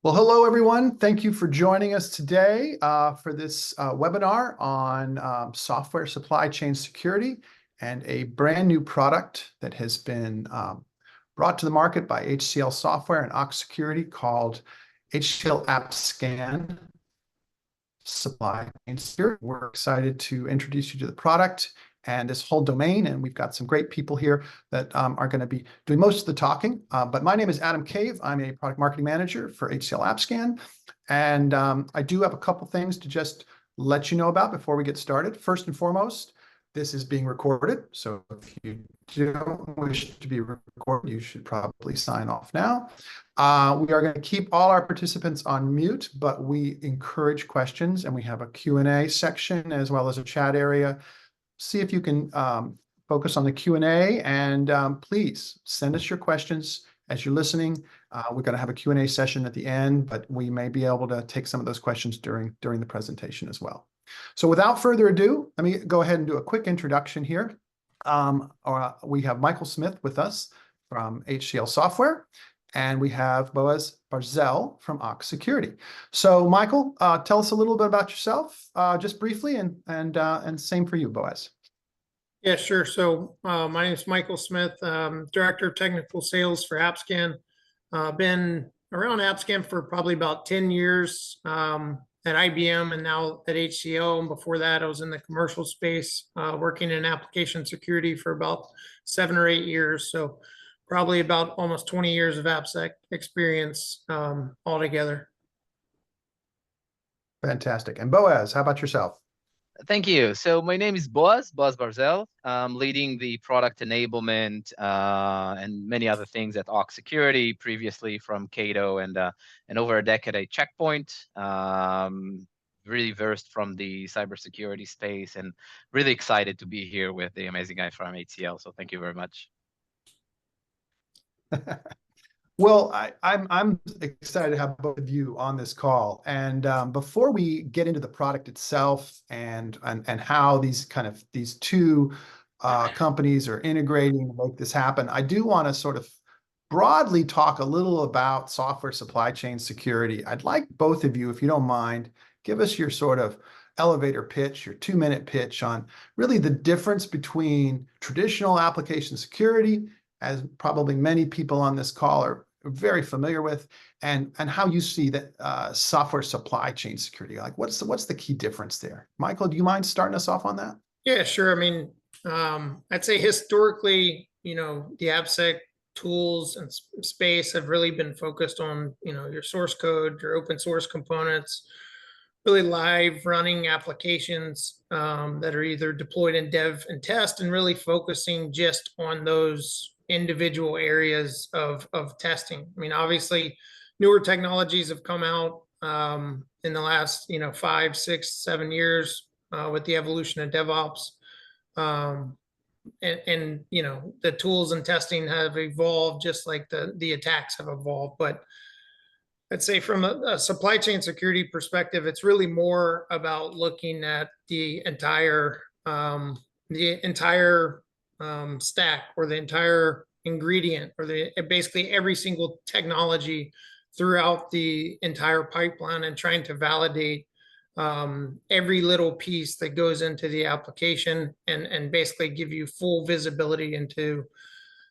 Well, hello, everyone. Thank you for joining us today for this webinar on software supply chain security and a brand new product that has been brought to the market by HCL Software and Ox Security called HCL AppScan Supply Chain Security. We're excited to introduce you to the product and this whole domain, and we've got some great people here that are going to be doing most of the talking. But my name is Adam Cave. I'm a product marketing manager for HCL AppScan, and I do have a couple things to just let you know about before we get started. First and foremost, this is being recorded, so if you don't wish to be recorded, you should probably sign off now. We are going to keep all our participants on mute, but we encourage questions, and we have a Q&A section as well as a chat area. See if you can focus on the Q&A, and please send us your questions as you're listening. We're going to have a Q&A session at the end, but we may be able to take some of those questions during the presentation as well. So without further ado, let me go ahead and do a quick introduction here. We have Michael Smith with us from HCL Software, and we have Boaz Barzel from Ox Security. So, Michael, tell us a little bit about yourself, just briefly, and same for you, Boaz. Yeah, sure. So, my name is Michael Smith, Director of Technical Sales for AppScan. Been around AppScan for probably about 10 years at IBM and now at HCL. And before that, I was in the commercial space, working in application security for about 7 or 8 years. So, probably about almost 20 years of AppSec experience altogether. Fantastic. And Boaz, how about yourself? Thank you. So my name is Boaz Barzel. I'm leading the product enablement and many other things at Ox Security, previously from Cato and over a decade at Checkpoint. Really versed from the cybersecurity space and really excited to be here with the amazing guy from HCL. So thank you very much. Well, I'm excited to have both of you on this call. And before we get into the product itself and how these two companies are integrating to make this happen, I do want to sort of broadly talk a little about software supply chain security. I'd like both of you, if you don't mind, give us your sort of elevator pitch, your 2-minute pitch on really the difference between traditional application security, as probably many people on this call are very familiar with, and how you see that software supply chain security. Like, what's the key difference there? Michael, do you mind starting us off on that? Yeah, sure. I mean, I'd say historically, the AppSec tools and space have really been focused on, your source code, your open source components, really live running applications that are either deployed in dev and test, and really focusing just on those individual areas of testing. I mean, obviously, newer technologies have come out in the last 5, 6, 7 years with the evolution of DevOps, and the tools and testing have evolved just like the attacks have evolved. But I'd say from a supply chain security perspective, it's really more about looking at the entire stack, or the entire ingredient, or basically every single technology throughout the entire pipeline, and trying to validate every little piece that goes into the application, and basically give you full visibility into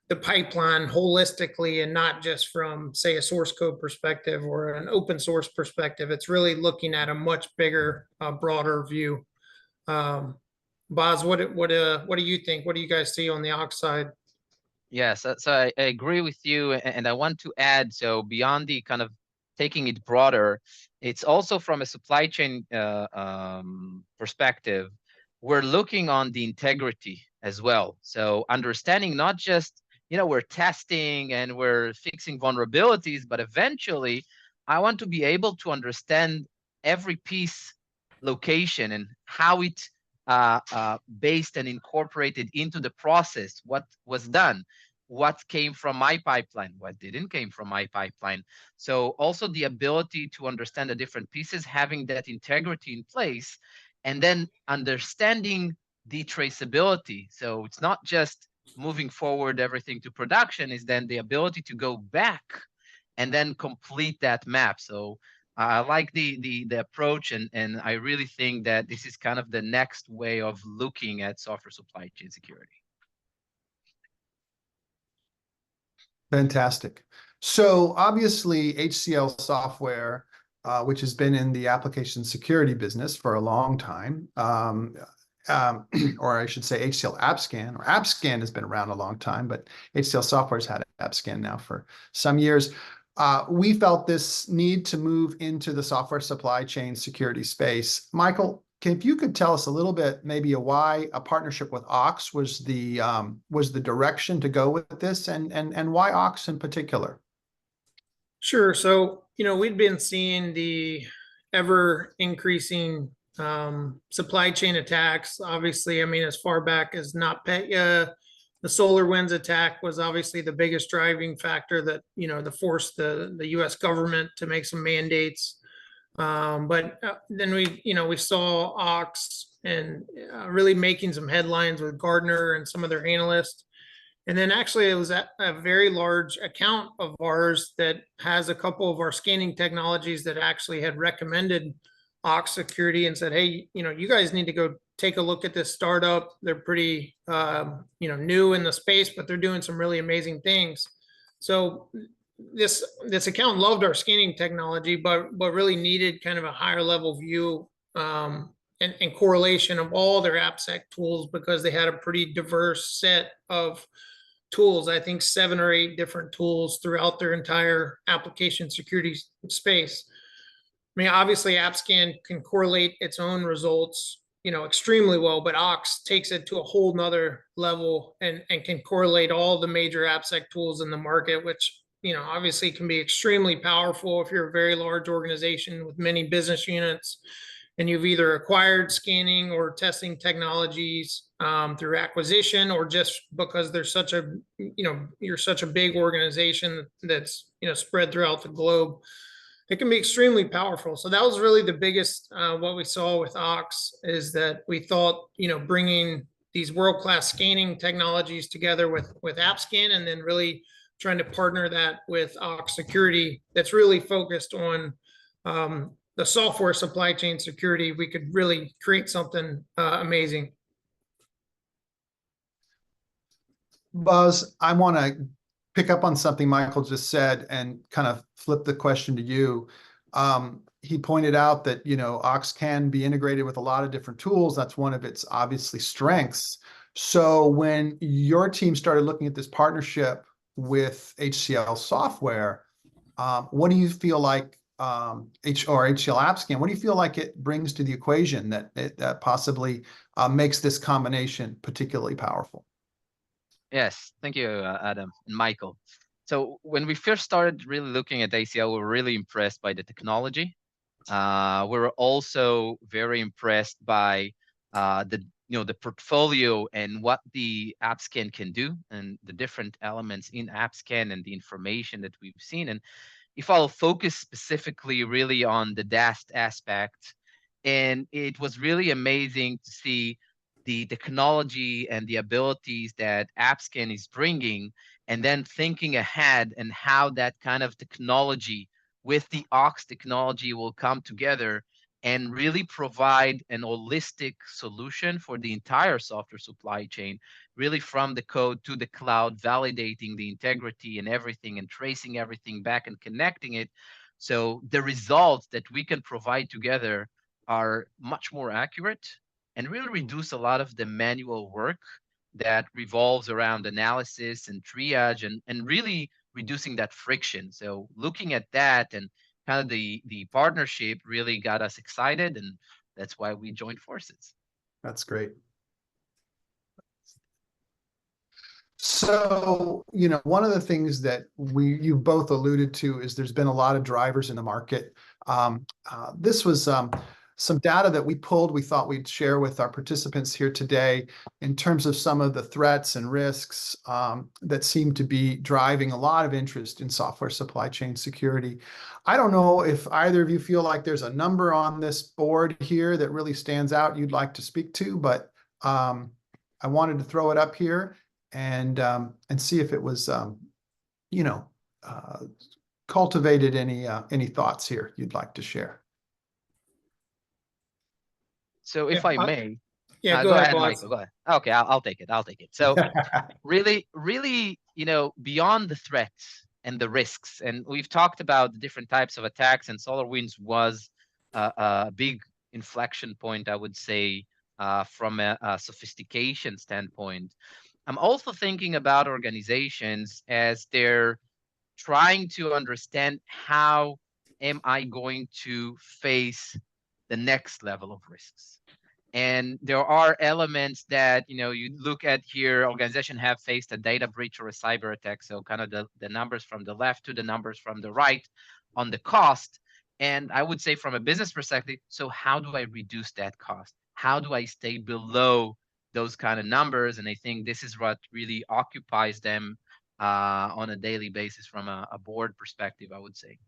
the pipeline holistically, and not just from, say, a source code perspective or an open source perspective. It's really looking at a much bigger, broader view. Boz, what do you think? What do you guys see on the Ox side? Yes, so I agree with you, and I want to add, so beyond the kind of taking it broader, it's also from a supply chain perspective, we're looking on the integrity as well. So understanding not just, we're testing and we're fixing vulnerabilities, but eventually I want to be able to understand every piece location and how it based and incorporated into the process, what was done, what came from my pipeline, what didn't came from my pipeline. So also the ability to understand the different pieces, having that integrity in place, and then understanding the traceability. So it's not just moving forward everything to production, is then the ability to go back and then complete that map. So I like the approach, and I really think that this is kind of the next way of looking at software supply chain security. Fantastic. So obviously HCL software, which has been in the application security business for a long time, or I should say HCL AppScan, or AppScan has been around a long time, but HCL software has had AppScan now for some years. We felt this need to move into the software supply chain security space. Michael, if you could tell us a little bit, maybe why a partnership with OX was the direction to go with this, and why OX in particular? Sure. So, we'd been seeing the ever increasing supply chain attacks. Obviously, I mean, as far back as NotPetya, the SolarWinds attack was obviously the biggest driving factor that, that forced the US government to make some mandates. But then we saw Ox and really making some headlines with Gardner and some of their analysts. And then actually it was a very large account of ours that has a couple of our scanning technologies that actually had recommended Ox Security and said, hey, you guys need to go take a look at this startup. They're pretty, new in the space, but they're doing some really amazing things. So this account loved our scanning technology, but really needed kind of a higher level view and correlation of all their AppSec tools, because they had a pretty diverse set of tools. I think 7 or 8 different tools throughout their entire application security space. I mean, obviously AppScan can correlate its own results, extremely well, but Ox takes it to a whole nother level and can correlate all the major AppSec tools in the market, which, obviously can be extremely powerful if you're a very large organization with many business units and you've either acquired scanning or testing technologies through acquisition, or just because there's such a, you're such a big organization that's, spread throughout the globe. It can be extremely powerful. So that was really the biggest, what we saw with Ox, is that we thought, bringing these world-class scanning technologies together with AppScan, and then really trying to partner that with Ox Security that's really focused on the software supply chain security, we could really create something amazing. Buzz, I want to pick up on something Michael just said and kind of flip the question to you. He pointed out that, Ox can be integrated with a lot of different tools. That's one of its obviously strengths. So when your team started looking at this partnership with HCL software, what do you feel like, HCL AppScan, what do you feel like it brings to the equation that possibly makes this combination particularly powerful? Yes, thank you, Adam and Michael. So when we first started really looking at HCL, we were really impressed by the technology. We were also very impressed by the portfolio and what the AppScan can do, and the different elements in AppScan and the information that we've seen. And if I'll focus specifically really on the DAST aspect, and it was really amazing to see the technology and the abilities that AppScan is bringing, and then thinking ahead and how that kind of technology with the Ox technology will come together and really provide an holistic solution for the entire software supply chain, really from the code to the cloud, validating the integrity and everything, and tracing everything back and connecting it. So the results that we can provide together are much more accurate and really reduce a lot of the manual work that revolves around analysis and triage, and really reducing that friction. So looking at that, and kind of the partnership really got us excited, and that's why we joined forces. That's great. So, one of the things that you both alluded to is there's been a lot of drivers in the market. This was some data that we pulled, we thought we'd share with our participants here today in terms of some of the threats and risks that seem to be driving a lot of interest in software supply chain security. I don't know if either of you feel like there's a number on this board here that really stands out you'd like to speak to, but I wanted to throw it up here and see if it was, cultivated any thoughts here you'd like to share? So if I may, Yeah, go go ahead, ahead, boss. Michael. Go ahead. Okay, I'll take it. I'll take it. So really, beyond the threats and the risks, and we've talked about the different types of attacks, and SolarWinds was a big inflection point, I would say, from a sophistication standpoint. I'm also thinking about organizations as they're trying to understand how am I going to face the next level of risks. And there are elements that, you look at here, organizations have faced a data breach or a cyber attack. So kind of the numbers from the left to the numbers from the right on the cost. And I would say from a business perspective, so how do I reduce that cost? How do I stay below those kind of numbers? And I think this is what really occupies them on a daily basis from a board perspective, I would say.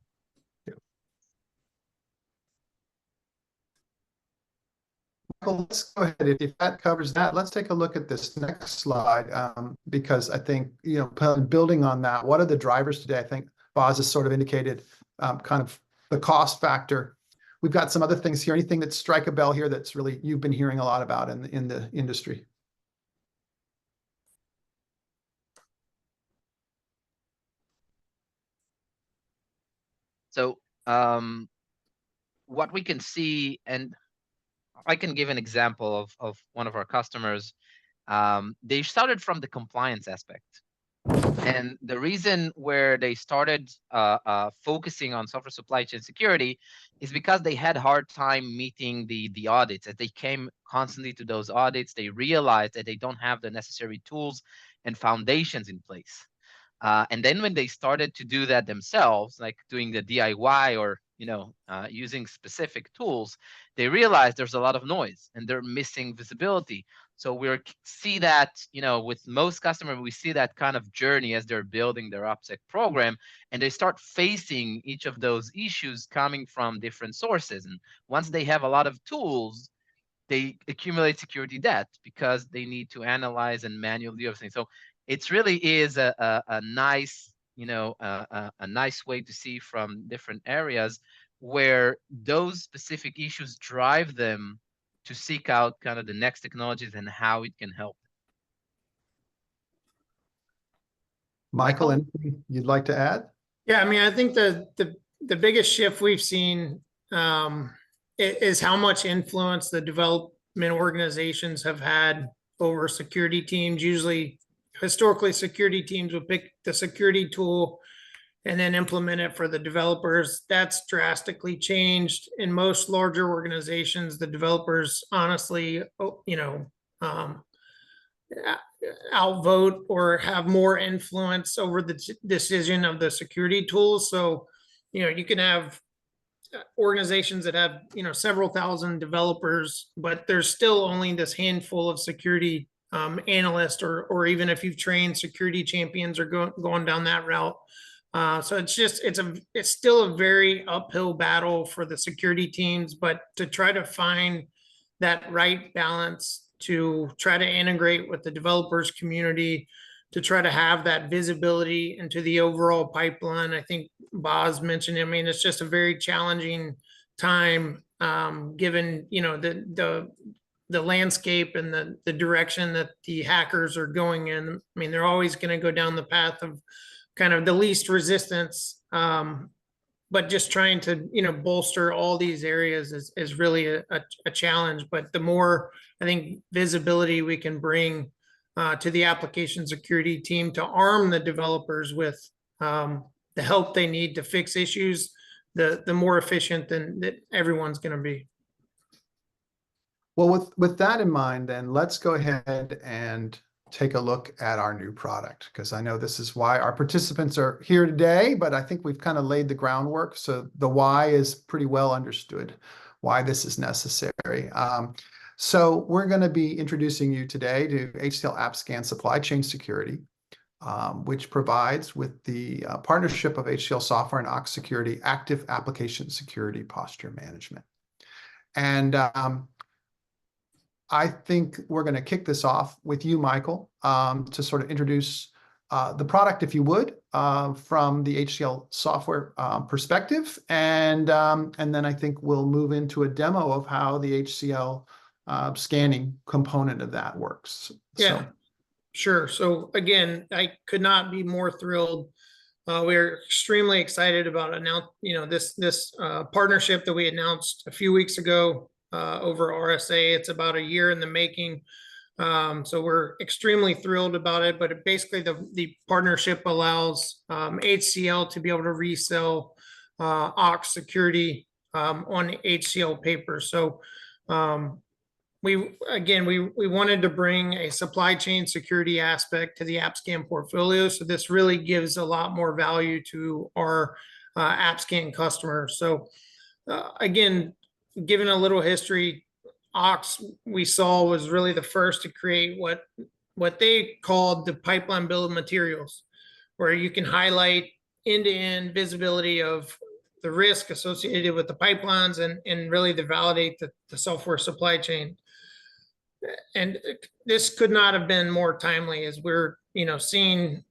Michael, let's go ahead. If that covers that, let's take a look at this next slide, because I think, building on that, what are the drivers today? I think Boz has sort of indicated kind of the cost factor. We've got some other things here. Anything that strike a bell here that's really you've been hearing a lot about in the industry? So what we can see, and I can give an example of one of our customers. They started from the compliance aspect. And the reason where they started focusing on software supply chain security is because they had hard time meeting the audits. As they came constantly to those audits, they realized that they don't have the necessary tools and foundations in place. And then when they started to do that themselves, like doing the DIY or using specific tools, they realized there's a lot of noise and they're missing visibility. So we see that with most customers, we see that kind of journey as they're building their OPSEC program, and they start facing each of those issues coming from different sources. And once they have a lot of tools, they accumulate security debt because they need to analyze and manually do everything. So it really is a nice, a nice way to see from different areas where those specific issues drive them to seek out kind of the next technologies and how it can help. Michael, anything you'd like to add? Yeah, I mean, I think the biggest shift we've seen is how much influence the development organizations have had over security teams. Usually, historically, security teams would pick the security tool and then implement it for the developers. That's drastically changed in most larger organizations. The developers honestly, outvote or have more influence over the decision of the security tools. So, you can have organizations that have, several thousand developers, but there's still only this handful of security analysts, or even if you've trained security champions or going down that route. So it's still a very uphill battle for the security teams, but to try to find that right balance to try to integrate with the developers community, to try to have that visibility into the overall pipeline. I think Boz mentioned, I mean, it's just a very challenging time, given, the landscape and the direction that the hackers are going in. I mean, they're always going to go down the path of kind of the least resistance, but just trying to bolster all these areas is really a challenge. But the more, I think, visibility we can bring to the application security team to arm the developers with the help they need to fix issues, the more efficient that everyone's going to be. Well, with that in mind, then let's go ahead and take a look at our new product, because I know this is why our participants are here today, but I think we've kind of laid the groundwork. So the why is pretty well understood, why this is necessary. So we're going to be introducing you today to HCL AppScan Supply Chain Security, which provides, with the partnership of HCL Software and Ox Security, active application security posture management. And I think we're going to kick this off with you, Michael, to sort of introduce the product, if you would, from the HCL software perspective, and then I think we'll move into a demo of how the HCL scanning component of that works. Yeah, sure. So again, I could not be more thrilled. We're extremely excited about this partnership that we announced a few weeks ago over RSA. It's about a year in the making. So we're extremely thrilled about it, but basically the partnership allows HCL to be able to resell OX security on HCL paper. So we wanted to bring a supply chain security aspect to the AppScan portfolio. So this really gives a lot more value to our AppScan customers. So again, given a little history, OX we saw was really the first to create what they called the pipeline bill of materials, where you can highlight end-to-end visibility of the risk associated with the pipelines and really to validate the software supply chain. And this could not have been more timely, as we're seeing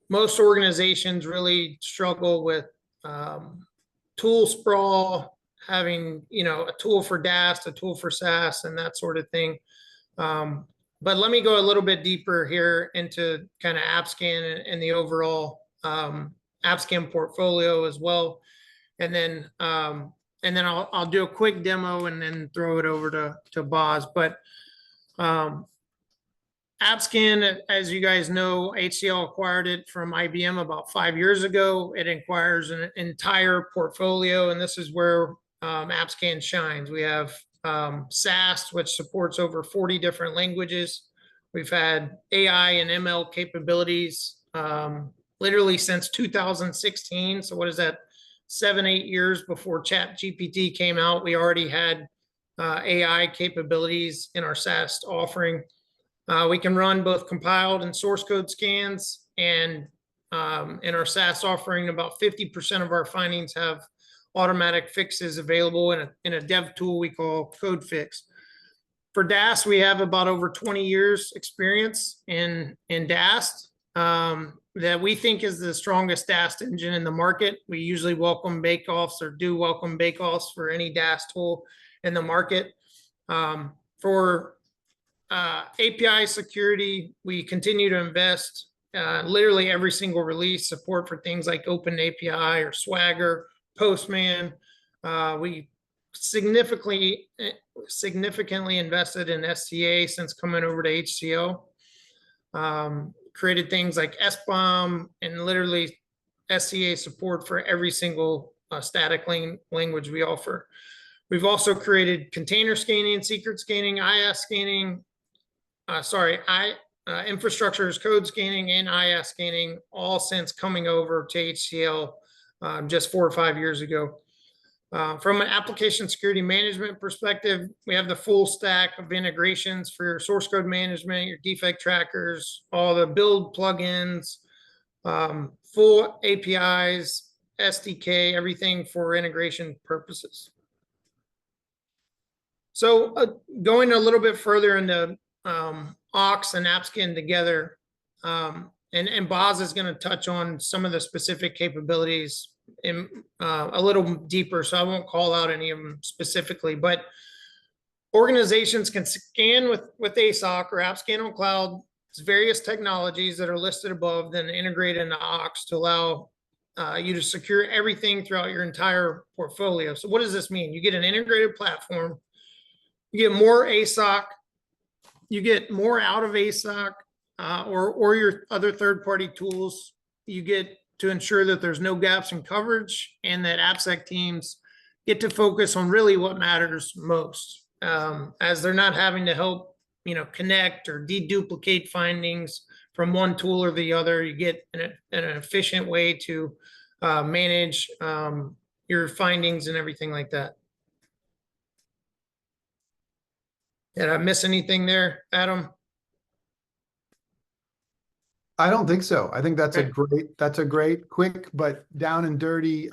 most organizations really struggle with tool sprawl, having a tool for DAST, a tool for SaaS, and that sort of thing. But let me go a little bit deeper here into kind of AppScan and the overall AppScan portfolio as well, and then I'll do a quick demo and then throw it over to Boz. But AppScan, as you guys know, HCL acquired it from IBM about 5 years ago. It acquires an entire portfolio, and this is where AppScan shines. We have SaaS, which supports over 40 different languages. We've had AI and ML capabilities literally since 2016. So what is that? 7-8 years before ChatGPT came out, we already had AI capabilities in our SaaS offering. We can run both compiled and source code scans, and in our SaaS offering, about 50% of our findings have automatic fixes available in a dev tool we call Code Fix. For DAST, we have about over 20 years experience in DAST. That we think is the strongest DAST engine in the market. We usually welcome bake-offs or do welcome bake-offs for any DAST tool in the market. For API security, we continue to invest literally every single release, support for things like Open API or Swagger, Postman. We significantly invested in SCA since coming over to HCL. Created things like SBOM and literally SCA support for every single static language we offer. We've also created container scanning, secret scanning, IaaS scanning, infrastructure as code scanning and IaaS scanning, all since coming over to HCL just 4 or 5 years ago. From an application security management perspective, we have the full stack of integrations for your source code management, your defect trackers, all the build plugins, full APIs, SDK, everything for integration purposes. So going a little bit further into OX and AppScan together, and Boz is going to touch on some of the specific capabilities in a little deeper, so I won't call out any of them specifically, but organizations can scan with ASOC or AppScan on cloud. It's various technologies that are listed above, then integrate into OX to allow you to secure everything throughout your entire portfolio. So what does this mean? You get an integrated platform, you get more ASOC, you get more out of ASOC or your other third-party tools. You get to ensure that there's no gaps in coverage and that AppSec teams get to focus on really what matters most, as they're not having to help, connect or deduplicate findings from one tool or the other. You get an efficient way to manage your findings and everything like that. Did I miss anything there, Adam? I don't think so. I think that's a great, quick, but down and dirty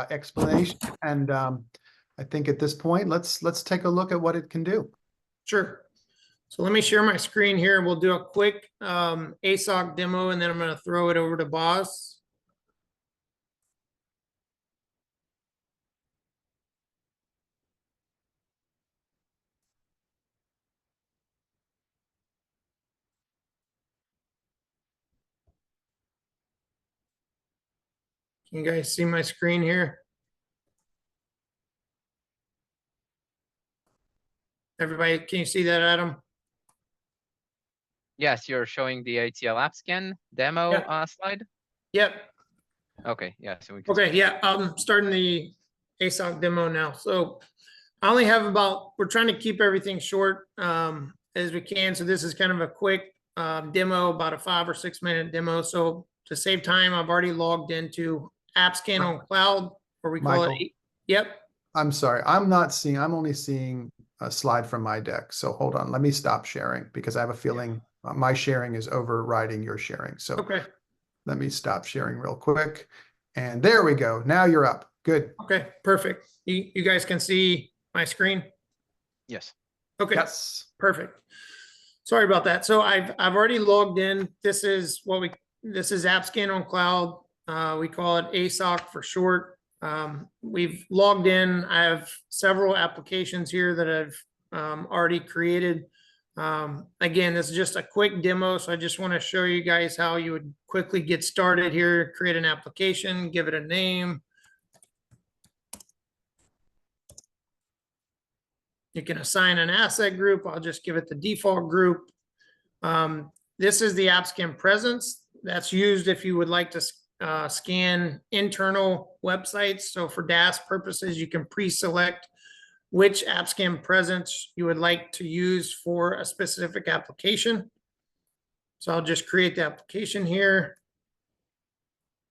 explanation. And I think at this point, let's take a look at what it can do. Sure. So let me share my screen here. We'll do a quick ASOC demo, and then I'm going to throw it over to Boz. Can you guys see my screen here? Everybody, can you see that, Adam? Yes, you're showing the HCL AppScan demo Yeah. slide. Yep. Okay, yeah, so we can. Okay, yeah, I'm starting the ASOC demo now. So I only have we're trying to keep everything short as we can. So this is kind of a quick demo, about a 5 or 6 minute demo. So to save time, I've already logged into AppScan on cloud, or we call Michael. it. Yep. I'm sorry. I'm only seeing a slide from my deck. So hold on. Let me stop sharing because I have a feeling my sharing is overriding your sharing. So Okay. let me stop sharing real quick. And there we go. Now you're up. Good. Okay, perfect. You guys can see my screen? Yes. Okay. Yes. Perfect. Sorry about that. So I've already logged in. This is AppScan on cloud. We call it ASOC for short. We've logged in. I have several applications here that I've already created. Again, this is just a quick demo, so I just want to show you guys how you would quickly get started here, create an application, give it a name. You can assign an asset group. I'll just give it the default group. This is the AppScan presence that's used if you would like to scan internal websites. So for DAS purposes, you can pre-select which AppScan presence you would like to use for a specific application. So I'll just create the application here.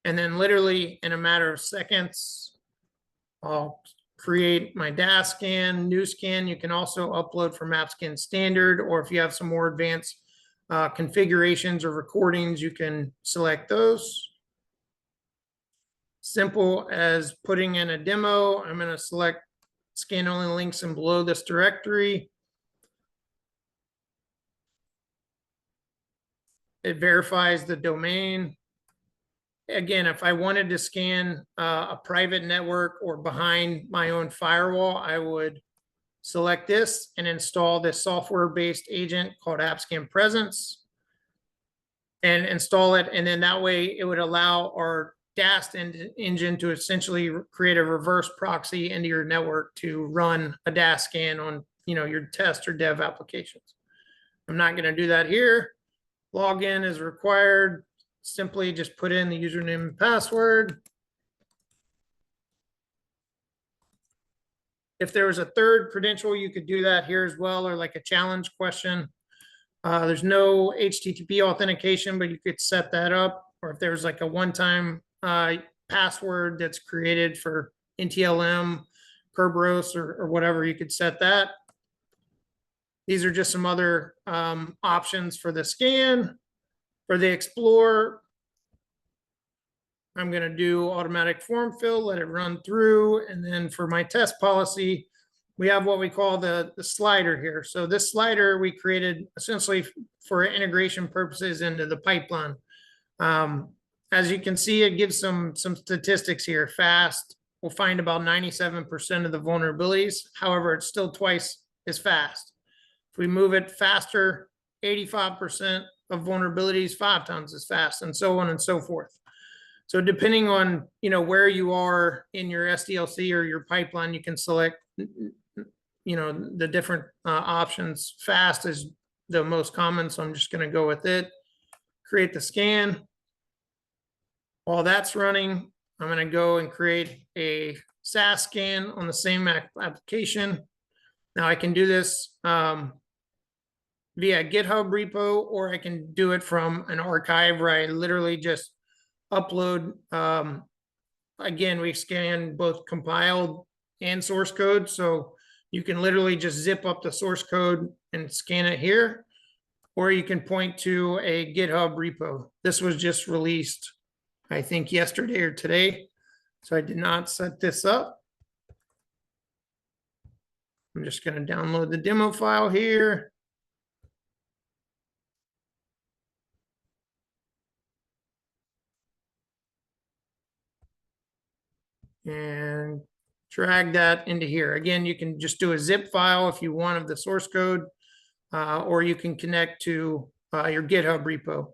And then literally in a matter of seconds, I'll create my DAS scan, new scan. You can also upload from AppScan standard, or if you have some more advanced configurations or recordings, you can select those. Simple as putting in a demo. I'm going to select scan only links and below this directory. It verifies the domain. Again, if I wanted to scan a private network or behind my own firewall, I would select this and install this software-based agent called AppScan Presence and install it. And then that way it would allow our DAS engine to essentially create a reverse proxy into your network to run a DAS scan on your test or dev applications. I'm not going to do that here. Login is required. Simply just put in the username and password. If there was a third credential, you could do that here as well, or like a challenge question. There's no HTTP authentication, but you could set that up. Or if there's like a one-time password that's created for NTLM, Kerberos, or whatever, you could set that. These are just some other options for the scan. For the Explore, I'm going to do automatic form fill, let it run through. And then for my test policy, we have what we call the slider here. So this slider we created essentially for integration purposes into the pipeline. As you can see, it gives some statistics here. Fast, we'll find about 97% of the vulnerabilities. However, it's still twice as fast. If we move it faster, 85% of vulnerabilities, 5 times as fast, and so on and so forth. So depending on where you are in your SDLC or your pipeline, you can select the different options. Fast is the most common, so I'm just going to go with it. Create the scan. While that's running, I'm going to go and create a SAS scan on the same application. Now I can do this via GitHub repo, or I can do it from an archive where I literally just upload. Again, we scan both compiled and source code, so you can literally just zip up the source code and scan it here, or you can point to a GitHub repo. This was just released, I think, yesterday or today, so I did not set this up. I'm just going to download the demo file here. and drag that into here. Again, you can just do a zip file if you want of the source code, or you can connect to your GitHub repo.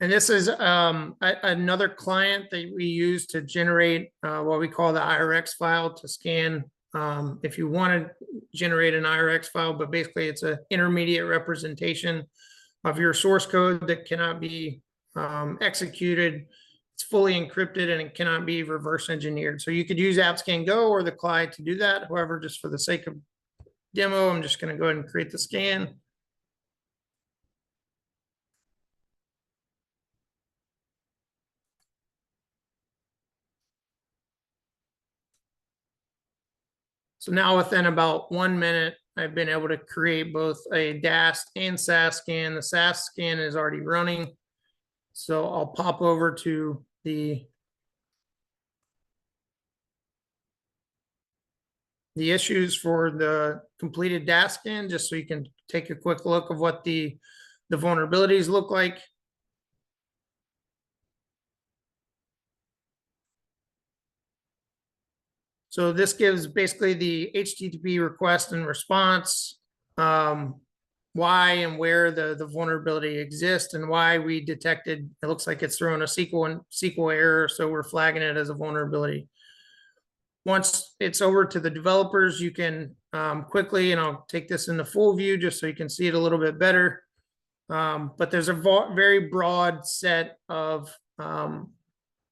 And this is another client that we use to generate what we call the IRX file to scan. If you want to generate an IRX file, but basically it's an intermediate representation of your source code that cannot be executed. It's fully encrypted and it cannot be reverse engineered. So you could use AppScan Go or the client to do that. However, just for the sake of demo, I'm just going to go ahead and create the scan. So now within about 1 minute, I've been able to create both a DAST and SAS scan. The SAS scan is already running. So I'll pop over to the issues for the completed DAST scan, just so you can take a quick look of what the vulnerabilities look like. So this gives basically the HTTP request and response, why and where the vulnerability exists, and why we detected, it looks like it's throwing a SQL error, so we're flagging it as a vulnerability. Once it's over to the developers, you can quickly, and I'll take this in the full view just so you can see it a little bit better. But there's a very broad set of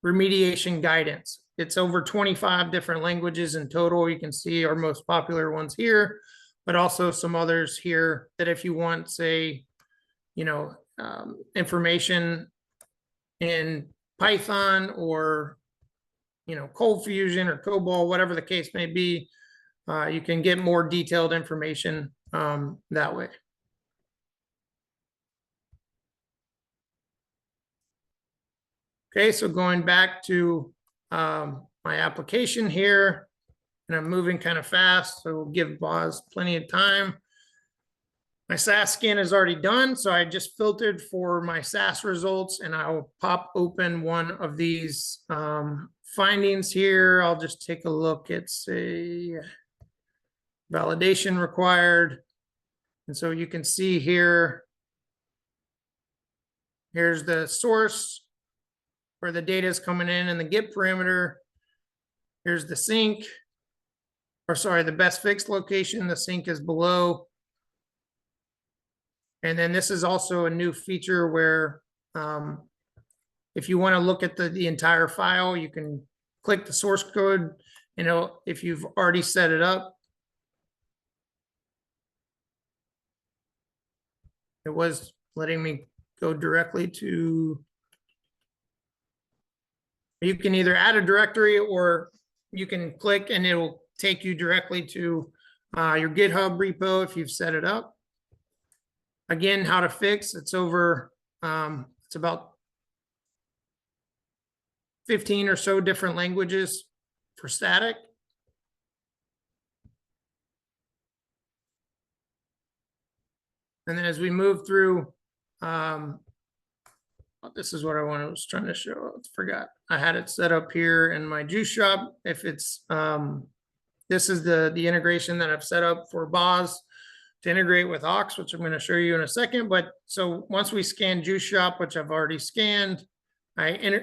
remediation guidance. It's over 25 different languages in total. You can see our most popular ones here, but also some others here that if you want, say, information in Python or, Cold Fusion or COBOL, whatever the case may be, you can get more detailed information that way. Okay, so going back to my application here, and I'm moving kind of fast, so we'll give Boz plenty of time. My SAS scan is already done, so I just filtered for my SAS results, and I'll pop open one of these findings here. I'll just take a look at, say, validation required. And so you can see here, here's the source where the data is coming in and the get parameter. Here's the sink, or sorry, the best fixed location. The sink is below. And then this is also a new feature where if you want to look at the entire file, you can click the source code. If you've already set it up, it was letting me go directly to, you can either add a directory or you can click and it'll take you directly to your GitHub repo if you've set it up. Again, how to fix, it's over, it's about 15 or so different languages for static. And then as we move through, this is what I was trying to show. I forgot. I had it set up here in my juice shop. If it's, this is the integration that I've set up for Boz to integrate with Ox, which I'm going to show you in a second. But so once we scan juice shop, which I've already scanned, I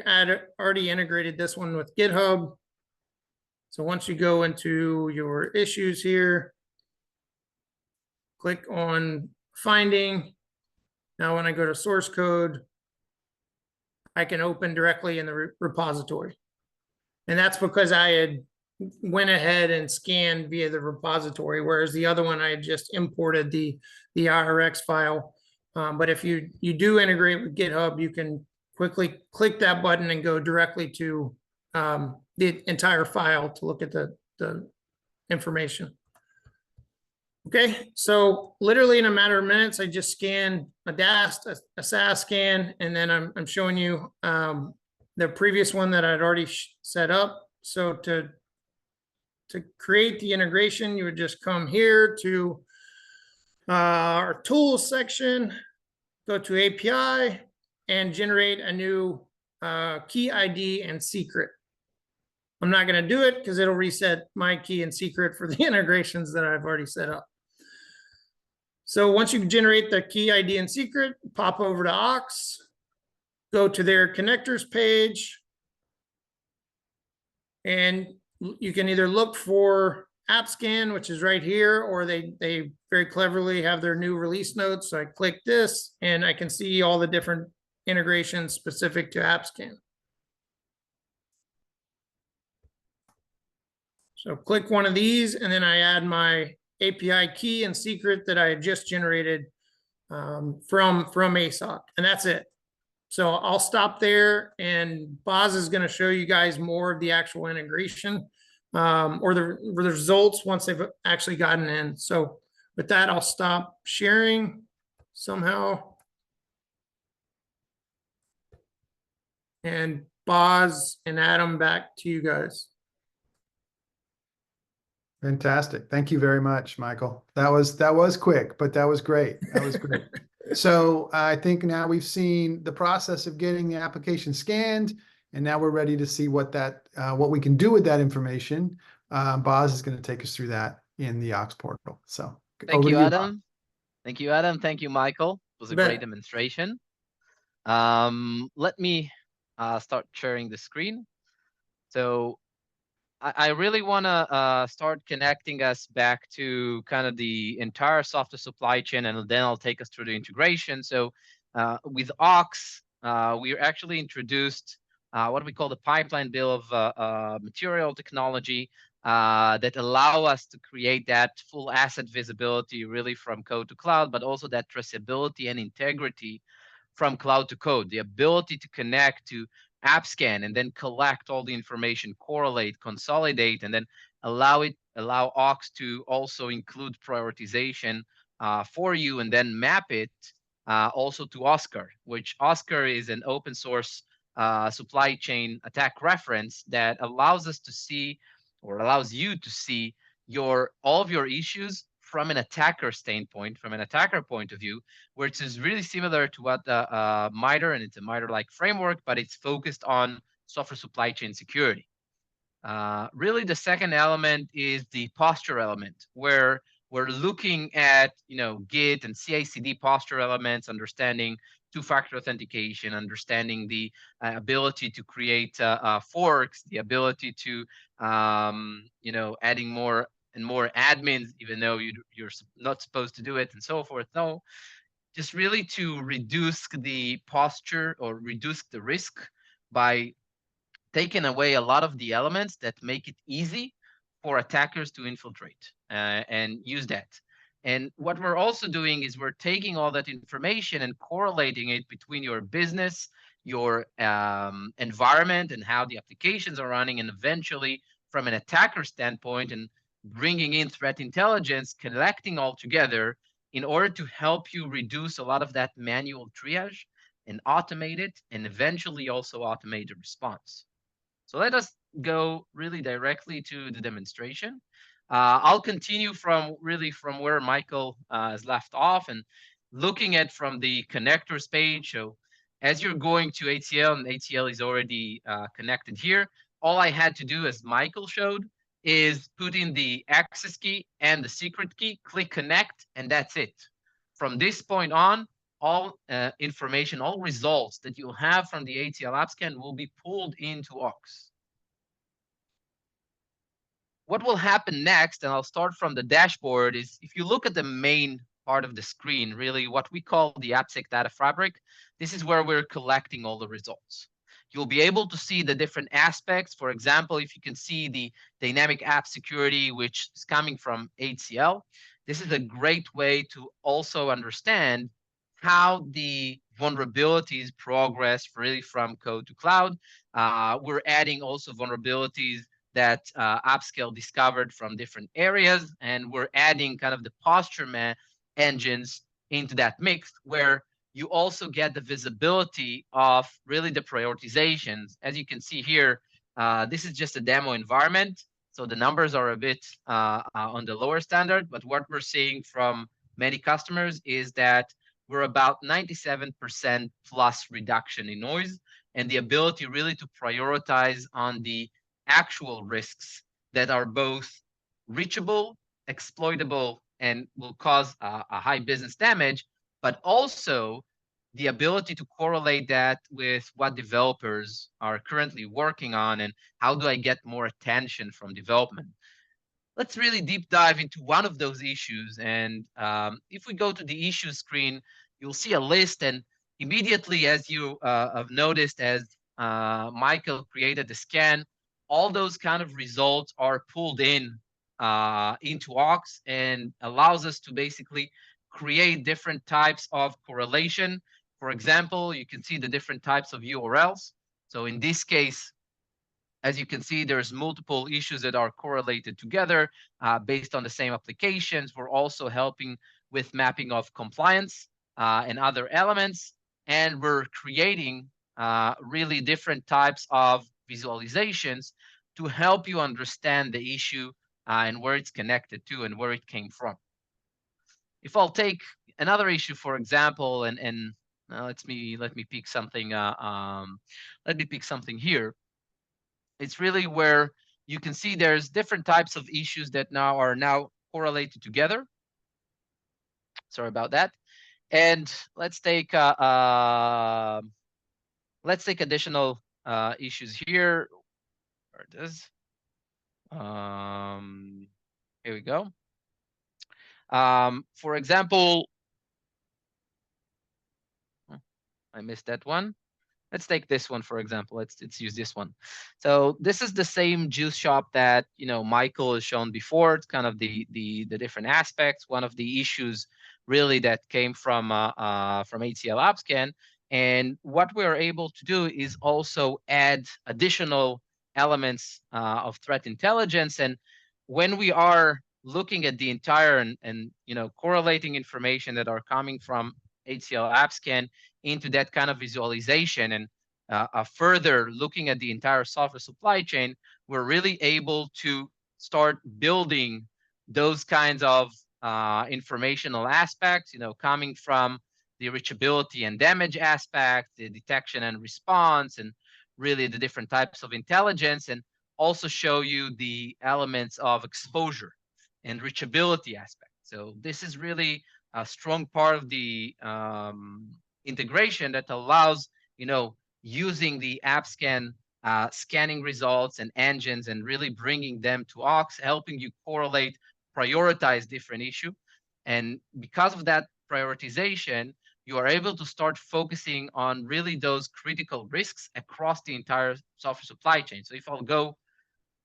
already integrated this one with GitHub. So once you go into your issues here, click on finding. Now, when I go to source code, I can open directly in the repository. And that's because I had went ahead and scanned via the repository, whereas the other one, I had just imported the IRX file. But if you do integrate with GitHub, you can quickly click that button and go directly to the entire file to look at the information. Okay, so literally in a matter of minutes, I just scanned a DAST, a SAS scan, and then I'm showing you the previous one that I'd already set up. So to create the integration, you would just come here to our tools section, go to API, and generate a new key ID and secret. I'm not going to do it because it'll reset my key and secret for the integrations that I've already set up. So once you generate the key ID and secret, pop over to OX, go to their connectors page, and you can either look for AppScan, which is right here, or they very cleverly have their new release notes. So I click this and I can see all the different integrations specific to AppScan. So click one of these, and then I add my API key and secret that I had just generated from ASOC, and that's it. So I'll stop there, and Boz is going to show you guys more of the actual integration or the results once they've actually gotten in. So with that, I'll stop sharing somehow. And Boz and Adam, back to you guys. Fantastic. Thank you very much, Michael. That was quick, but that was great. That was great. So I think now we've seen the process of getting the application scanned, and now we're ready to see what we can do with that information. Boz is going to take us through that in the Ox portal. So thank you, Adam. Thank you, Adam. Thank you, Michael. It was a great demonstration. Let me start sharing the screen. So I really want to start connecting us back to kind of the entire software supply chain, and then I'll take us through the integration. So with Ox, we actually introduced what we call the pipeline bill of material technology that allow us to create that full asset visibility really from code to cloud, but also that traceability and integrity from cloud to code, the ability to connect to AppScan and then collect all the information, correlate, consolidate, and then allow Ox to also include prioritization for you, and then map it also to Oscar, which Oscar is an open source supply chain attack reference that allows us to see, or allows you to see, all of your issues from an attacker standpoint, from an attacker point of view, which is really similar to what the MITRE, and it's a MITRE-like framework, but it's focused on software supply chain security. Really, the second element is the posture element, where we're looking at Git and CI/CD posture elements, understanding two-factor authentication, understanding the ability to create forks, the ability to adding more and more admins, even though you're not supposed to do it, and so forth. No, just really to reduce the posture or reduce the risk by taking away a lot of the elements that make it easy for attackers to infiltrate and use that. And what we're also doing is we're taking all that information and correlating it between your business, your environment, and how the applications are running, and eventually from an attacker standpoint, and bringing in threat intelligence, collecting all together in order to help you reduce a lot of that manual triage and automate it, and eventually also automate the response. So let us go really directly to the demonstration. I'll continue from where Michael has left off, and looking at from the connectors page. So as you're going to HCL, and HCL is already connected here, all I had to do, as Michael showed, is put in the access key and the secret key, click connect, and that's it. From this point on, all information, all results that you'll have from the HCL AppScan will be pulled into Ox. What will happen next, and I'll start from the dashboard, is if you look at the main part of the screen, really what we call the AppSec data fabric, this is where we're collecting all the results. You'll be able to see the different aspects. For example, if you can see the dynamic app security, which is coming from HCL, this is a great way to also understand how the vulnerabilities progress really from code to cloud. We're adding also vulnerabilities that AppScan discovered from different areas, and we're adding kind of the posture engines into that mix, where you also get the visibility of really the prioritizations. As you can see here, this is just a demo environment, so the numbers are a bit on the lower standard, but what we're seeing from many customers is that we're about 97% plus reduction in noise, and the ability really to prioritize on the actual risks that are both reachable, exploitable, and will cause a high business damage, but also the ability to correlate that with what developers are currently working on and how do I get more attention from development. Let's really deep dive into one of those issues. And if we go to the issue screen, you'll see a list. And immediately, as you have noticed, as Michael created the scan, all those kind of results are pulled in into OX and allows us to basically create different types of correlation. For example, you can see the different types of URLs. So in this case, as you can see, there's multiple issues that are correlated together based on the same applications. We're also helping with mapping of compliance and other elements. And we're creating really different types of visualizations to help you understand the issue and where it's connected to and where it came from. If I'll take another issue, for example, and let me pick something. Let me pick something here. It's really where you can see there's different types of issues that are now correlated together. Sorry about that. And let's take additional issues here. Where it is. Here we go. For example, I missed that one. Let's take this one, for example. Let's use this one. So this is the same juice shop that Michael has shown before. It's kind of the different aspects. One of the issues really that came from HCL AppScan, and what we are able to do is also add additional elements of threat intelligence. And when we are looking at the entire and correlating information that are coming from HCL AppScan into that kind of visualization and further looking at the entire software supply chain, we're really able to start building those kinds of informational aspects, coming from the reachability and damage aspect, the detection and response, and really the different types of intelligence, and also show you the elements of exposure and reachability aspect. So this is really a strong part of the integration that allows, using the AppScan scanning results and engines and really bringing them to OX, helping you correlate, prioritize different issue. And because of that prioritization, you are able to start focusing on really those critical risks across the entire software supply chain. So if I'll go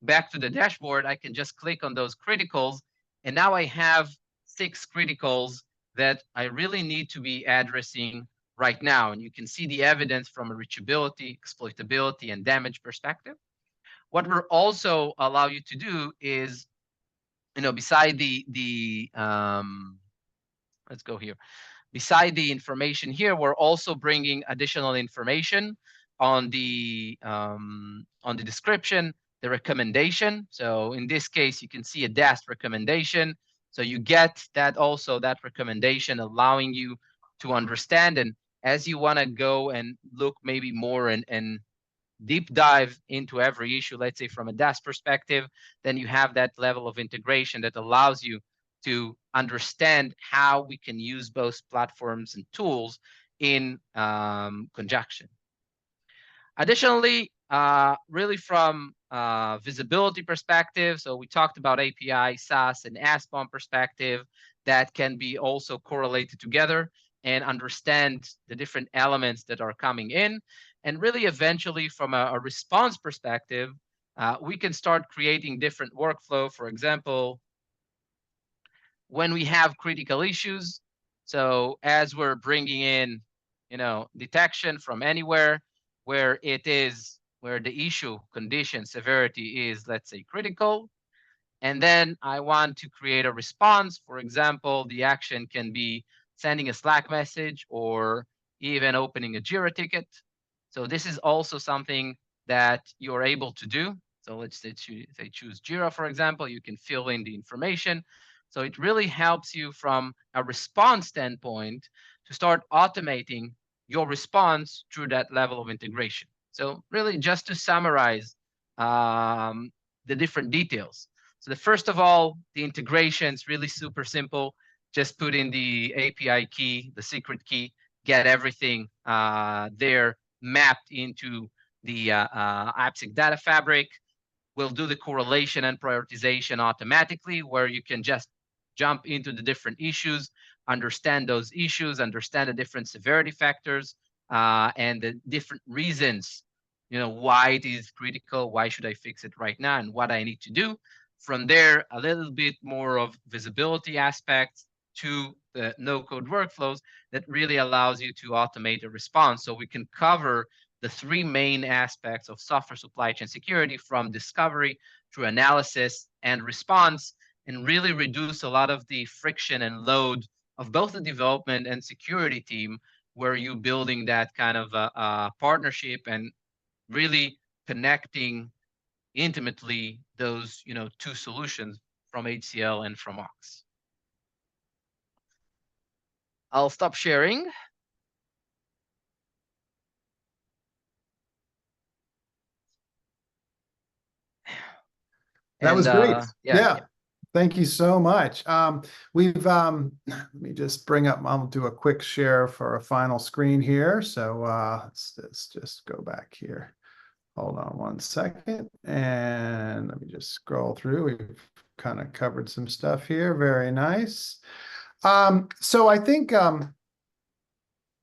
back to the dashboard, I can just click on those criticals. And now I have 6 criticals that I really need to be addressing right now. And you can see the evidence from a reachability, exploitability, and damage perspective. What we're also allow you to do is, beside let's go here. Beside the information here, we're also bringing additional information on the description, the recommendation. So in this case, you can see a DAST recommendation. So you get that recommendation allowing you to understand. And as you want to go and look maybe more and deep dive into every issue, let's say from a DAST perspective, then you have that level of integration that allows you to understand how we can use both platforms and tools in conjunction. Additionally, really from visibility perspective, so we talked about API, SAS, and ASPM perspective that can be also correlated together and understand the different elements that are coming in. And really eventually from a response perspective, we can start creating different workflow. For example, when we have critical issues, so as we're bringing in, detection from anywhere where the issue condition severity is, let's say, critical, and then I want to create a response. For example, the action can be sending a Slack message or even opening a Jira ticket. So this is also something that you're able to do. So let's say choose Jira, for example, you can fill in the information. So it really helps you from a response standpoint to start automating your response through that level of integration. So really just to summarize the different details. So the first of all, the integration is really super simple. Just put in the API key, the secret key, get everything there mapped into the AppSec data fabric. We'll do the correlation and prioritization automatically, where you can just jump into the different issues, understand those issues, understand the different severity factors, and the different reasons, why it is critical, why should I fix it right now, and what I need to do. From there, a little bit more of visibility aspects to the no-code workflows that really allows you to automate a response. So we can cover the three main aspects of software supply chain security, from discovery through analysis and response, and really reduce a lot of the friction and load of both the development and security team, where you're building that kind of partnership and really connecting intimately those two solutions from HCL and from Ox. I'll stop sharing. That was great. Yeah. Thank you so much. We've let me just bring up, I'll do a quick share for a final screen here. So let's just go back here. Hold on one second. And let me just scroll through. We've kind of covered some stuff here. Very nice. So I think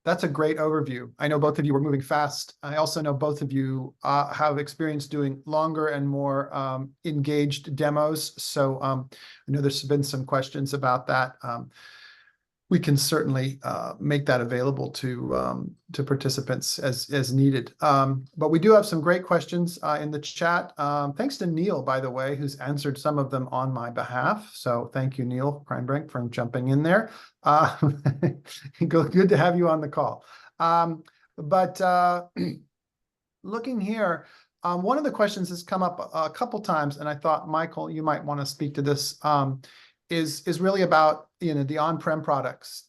that's a great overview. I know both of you were moving fast. I also know both of you have experience doing longer and more engaged demos. So I know there's been some questions about that. We can certainly make that available to participants as needed. But we do have some great questions in the chat. Thanks to Neil, by the way, who's answered some of them on my behalf. So thank you, Neil Kreinbrink, for jumping in there. Good to have you on the call. But looking here, one of the questions has come up a couple times, and I thought, Michael, you might want to speak to this. Is really about the on-prem products,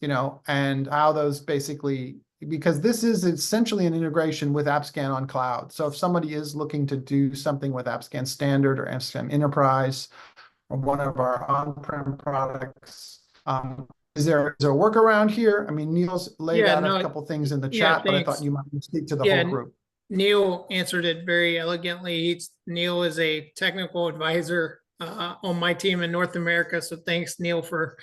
and how those basically, because this is essentially an integration with AppScan on cloud. So if somebody is looking to do something with AppScan Standard or AppScan Enterprise or one of our on-prem products, is there a workaround here? I mean, Neil's laid out a couple things in the chat, but I thought you might speak to the whole group. Neil answered it very elegantly. Neil is a technical advisor on my team in North America. So thanks, Neil, for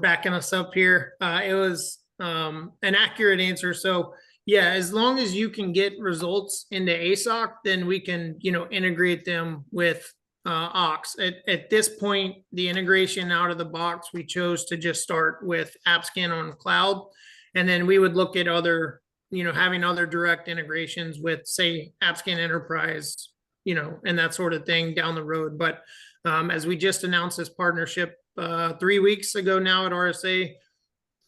backing us up here. It was an accurate answer. So yeah, as long as you can get results into ASOC, then we can, integrate them with Ox. At this point, the integration out of the box, we chose to just start with AppScan on cloud. And then we would look at other, having other direct integrations with, say, AppScan Enterprise, and that sort of thing down the road. But as we just announced this partnership 3 weeks ago now at RSA,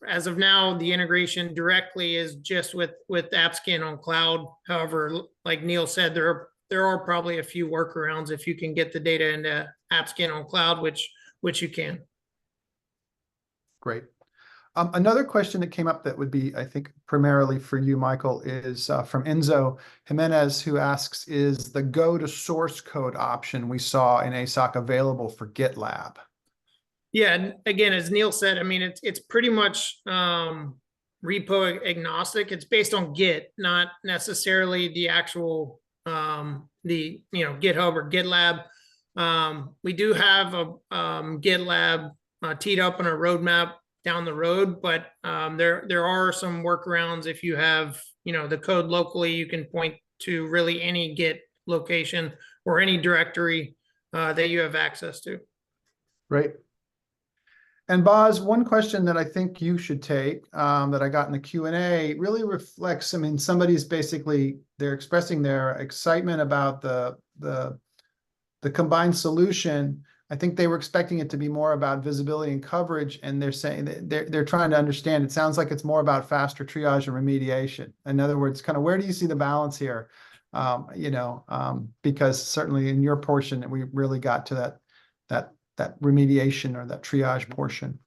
as of now, the integration directly is just with AppScan on cloud. However, like Neil said, there are probably a few workarounds if you can get the data into AppScan on cloud, which you can. Great. Another question that came up that would be, I think, primarily for you, Michael, is from Enzo Jimenez, who asks, is the go to source code option we saw in ASOC available for GitLab? Yeah, and again, as Neil said, I mean, it's pretty much repo agnostic. It's based on Git, not necessarily the actual GitHub or GitLab. We do have a GitLab teed up on a roadmap down the road, but there are some workarounds. If you have the code locally, you can point to really any Git location or any directory that you have access to. Right. And Boz, one question that I think you should take that I got in the Q&A really reflects, I mean, somebody's basically, they're expressing their excitement about the combined solution. I think they were expecting it to be more about visibility and coverage, and they're saying that they're trying to understand. It sounds like it's more about faster triage and remediation. In other words, kind of where do you see the balance here? Because certainly in your portion, we really got to that remediation or that triage portion.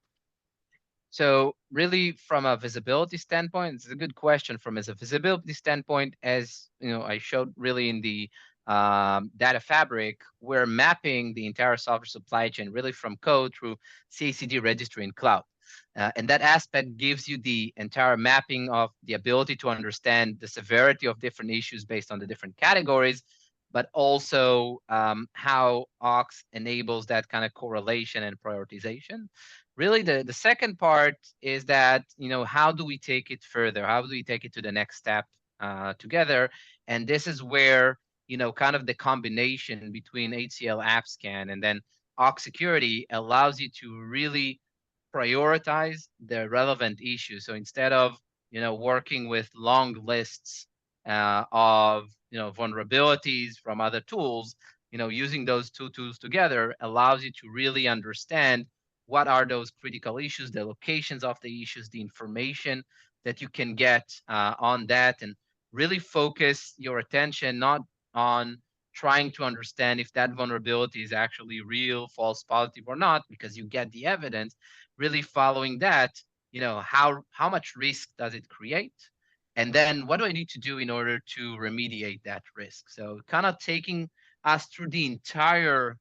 So really from a visibility standpoint, it's a good question from as a visibility standpoint, as you know, I showed really in the data fabric, we're mapping the entire software supply chain really from code through CI/CD registry in cloud. And that aspect gives you the entire mapping of the ability to understand the severity of different issues based on the different categories, but also how OX enables that kind of correlation and prioritization. Really, the second part is that, you know, how do we take it further? How do we take it to the next step together? And this is where, you know, kind of the combination between HCL AppScan and then OX security allows you to really prioritize the relevant issues. So instead of, you know, working with long lists of, you know, vulnerabilities from other tools, you know, using those two tools together allows you to really understand what are those critical issues, the locations of the issues, the information that you can get on that, and really focus your attention not on trying to understand if that vulnerability is actually real, false positive or not, because you get the evidence. Really following that, you know, how much risk does it create? And then what do I need to do in order to remediate that risk? So kind of taking us through the entire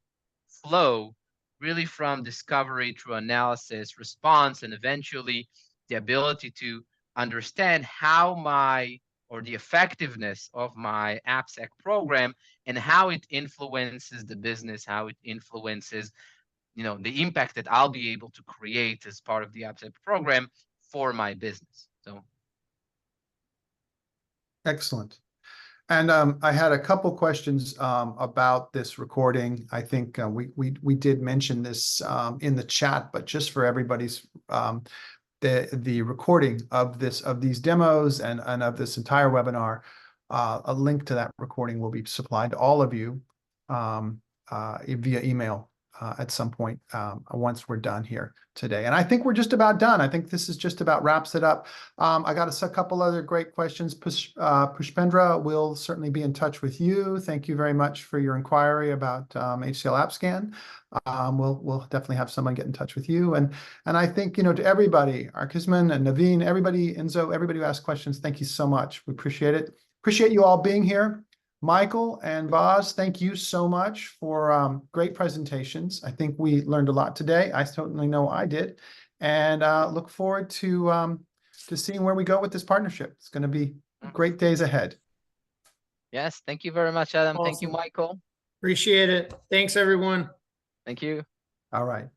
flow, really from discovery through analysis, response, and eventually the ability to understand how my or the effectiveness of my AppSec program and how it influences the business, how it influences, you know, the impact that I'll be able to create as part of the AppSec program for my business. So Excellent. And I had a couple questions about this recording. I think we did mention this in the chat, but just for everybody's the recording of these demos and of this entire webinar, a link to that recording will be supplied to all of you via email at some point once we're done here today. And I think we're just about done. I think this is just about wraps it up. I got a couple other great questions. Pushpendra will certainly be in touch with you. Thank you very much for your inquiry about HCL AppScan. We'll definitely have someone get in touch with you. And I think, you know, to everybody, Arkisman and Naveen, everybody, Enzo, everybody who asked questions, thank you so much. We appreciate it. Appreciate you all being here. Michael and Boz, thank you so much for great presentations. I think we learned a lot today. I certainly know I did, and look forward to seeing where we go with this partnership. It's going to be great days ahead. yes, thank you very much, Adam. Awesome. Thank you, Michael. Appreciate it. Thanks, everyone. Thank you. All right.